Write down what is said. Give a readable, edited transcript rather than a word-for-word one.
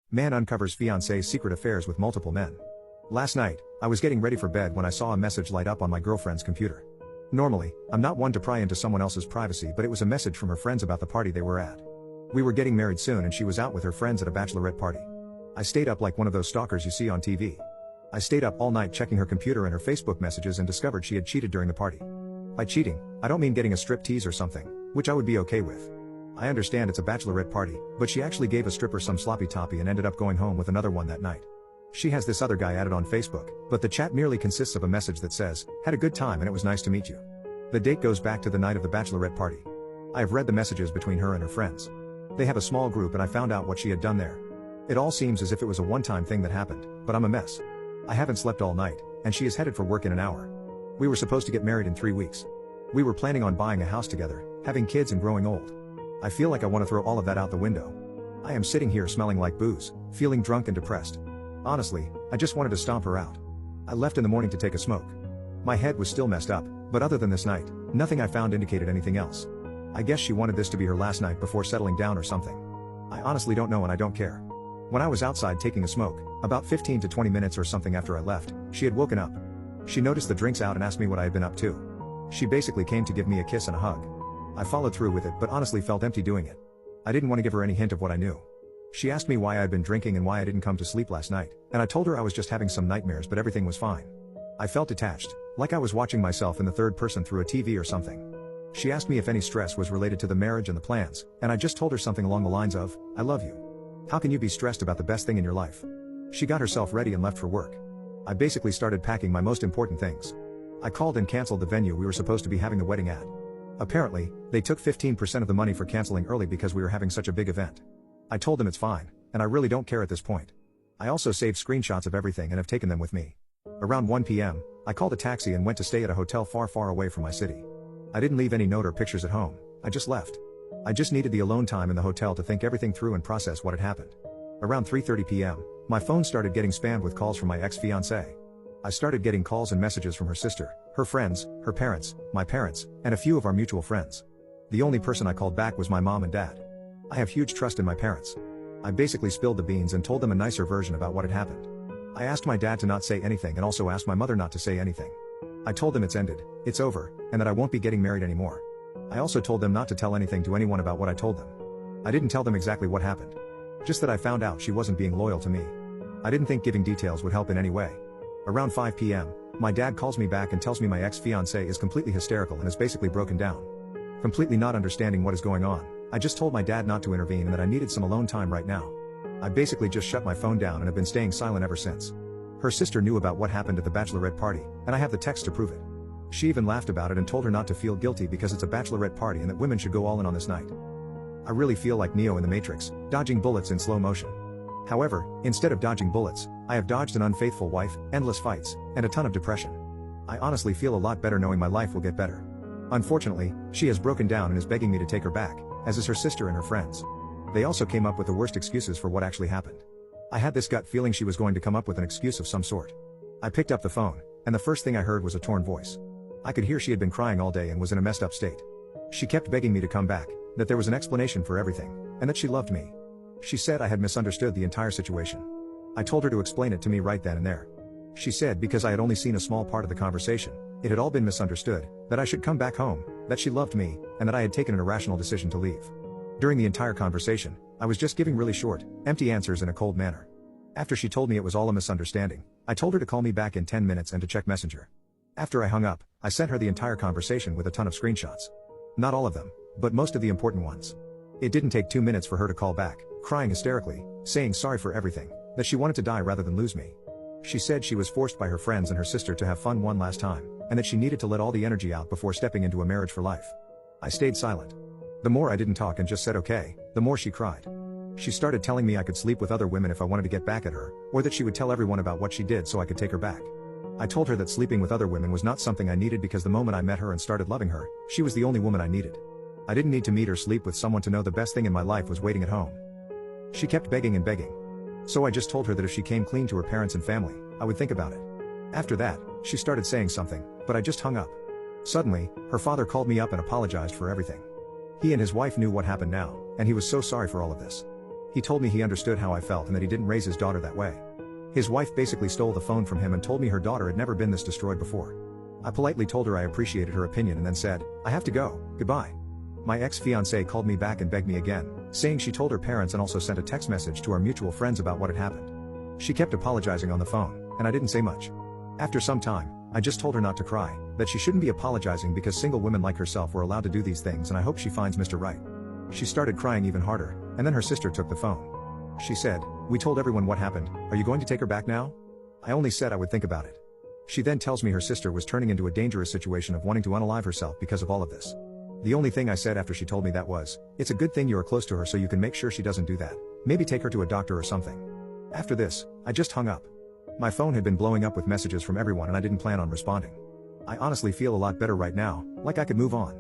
Man uncovers fiance's secret affairs with multiple men. Last night, I was getting ready for bed when I saw a message light up on my girlfriend's computer. Normally, I'm not one to pry into someone else's privacy, but it was a message from her friends about the party they were at. We were getting married soon and she was out with her friends at a bachelorette party. I stayed up like one of those stalkers you see on TV. I stayed up all night checking her computer and her Facebook messages and discovered she had cheated during the party. By cheating, I don't mean getting a strip tease or something, which I would be okay with. I understand it's a bachelorette party, but she actually gave a stripper some sloppy toppy and ended up going home with another one that night. She has this other guy added on Facebook, but the chat merely consists of a message that says, "Had a good time and it was nice to meet you." The date goes back to the night of the bachelorette party. I have read the messages between her and her friends. They have a small group and I found out what she had done there. It all seems as if it was a one-time thing that happened, but I'm a mess. I haven't slept all night, and she is headed for work in an hour. We were supposed to get married in 3 weeks. We were planning on buying a house together, having kids and growing old. I feel like I want to throw all of that out the window. I am sitting here smelling like booze, feeling drunk and depressed. Honestly, I just wanted to stomp her out. I left in the morning to take a smoke. My head was still messed up, but other than this night, nothing I found indicated anything else. I guess she wanted this to be her last night before settling down or something. I honestly don't know and I don't care. When I was outside taking a smoke, about 15 to 20 minutes or something after I left, she had woken up. She noticed the drinks out and asked me what I had been up to. She basically came to give me a kiss and a hug. I followed through with it but honestly felt empty doing it. I didn't want to give her any hint of what I knew. She asked me why I had been drinking and why I didn't come to sleep last night, and I told her I was just having some nightmares but everything was fine. I felt detached, like I was watching myself in the third person through a TV or something. She asked me if any stress was related to the marriage and the plans, and I just told her something along the lines of, "I love you. How can you be stressed about the best thing in your life?" She got herself ready and left for work. I basically started packing my most important things. I called and canceled the venue we were supposed to be having the wedding at. Apparently, they took 15% of the money for canceling early because we were having such a big event. I told them it's fine, and I really don't care at this point. I also saved screenshots of everything and have taken them with me. Around 1 p.m., I called a taxi and went to stay at a hotel far, far away from my city. I didn't leave any note or pictures at home, I just left. I just needed the alone time in the hotel to think everything through and process what had happened. Around 3:30 p.m., my phone started getting spammed with calls from my ex-fiancé. I started getting calls and messages from her sister, her friends, her parents, my parents, and a few of our mutual friends. The only person I called back was my mom and dad. I have huge trust in my parents. I basically spilled the beans and told them a nicer version about what had happened. I asked my dad to not say anything and also asked my mother not to say anything. I told them it's ended, it's over, and that I won't be getting married anymore. I also told them not to tell anything to anyone about what I told them. I didn't tell them exactly what happened. Just that I found out she wasn't being loyal to me. I didn't think giving details would help in any way. Around 5 p.m., my dad calls me back and tells me my ex-fiancé is completely hysterical and is basically broken down. Completely not understanding what is going on, I just told my dad not to intervene and that I needed some alone time right now. I basically just shut my phone down and have been staying silent ever since. Her sister knew about what happened at the bachelorette party, and I have the text to prove it. She even laughed about it and told her not to feel guilty because it's a bachelorette party and that women should go all in on this night. I really feel like Neo in the Matrix, dodging bullets in slow motion. However, instead of dodging bullets, I have dodged an unfaithful wife, endless fights, and a ton of depression. I honestly feel a lot better knowing my life will get better. Unfortunately, she has broken down and is begging me to take her back, as is her sister and her friends. They also came up with the worst excuses for what actually happened. I had this gut feeling she was going to come up with an excuse of some sort. I picked up the phone, and the first thing I heard was a torn voice. I could hear she had been crying all day and was in a messed up state. She kept begging me to come back, that there was an explanation for everything, and that she loved me. She said I had misunderstood the entire situation. I told her to explain it to me right then and there. She said because I had only seen a small part of the conversation, it had all been misunderstood, that I should come back home, that she loved me, and that I had taken an irrational decision to leave. During the entire conversation, I was just giving really short, empty answers in a cold manner. After she told me it was all a misunderstanding, I told her to call me back in 10 minutes and to check Messenger. After I hung up, I sent her the entire conversation with a ton of screenshots. Not all of them, but most of the important ones. It didn't take 2 minutes for her to call back, crying hysterically, saying sorry for everything, that she wanted to die rather than lose me. She said she was forced by her friends and her sister to have fun one last time, and that she needed to let all the energy out before stepping into a marriage for life. I stayed silent. The more I didn't talk and just said okay, the more she cried. She started telling me I could sleep with other women if I wanted to get back at her, or that she would tell everyone about what she did so I could take her back. I told her that sleeping with other women was not something I needed because the moment I met her and started loving her, she was the only woman I needed. I didn't need to meet or sleep with someone to know the best thing in my life was waiting at home. She kept begging and begging. So I just told her that if she came clean to her parents and family, I would think about it. After that, she started saying something, but I just hung up. Suddenly, her father called me up and apologized for everything. He and his wife knew what happened now, and he was so sorry for all of this. He told me he understood how I felt and that he didn't raise his daughter that way. His wife basically stole the phone from him and told me her daughter had never been this destroyed before. I politely told her I appreciated her opinion and then said, "I have to go, goodbye." My ex-fiancée called me back and begged me again, saying she told her parents and also sent a text message to our mutual friends about what had happened. She kept apologizing on the phone, and I didn't say much. After some time, I just told her not to cry, that she shouldn't be apologizing because single women like herself were allowed to do these things and I hope she finds Mr. Right. She started crying even harder, and then her sister took the phone. She said, "We told everyone what happened, are you going to take her back now?" I only said I would think about it. She then tells me her sister was turning into a dangerous situation of wanting to unalive herself because of all of this. The only thing I said after she told me that was, "It's a good thing you are close to her so you can make sure she doesn't do that. Maybe take her to a doctor or something." After this, I just hung up. My phone had been blowing up with messages from everyone and I didn't plan on responding. I honestly feel a lot better right now, like I could move on.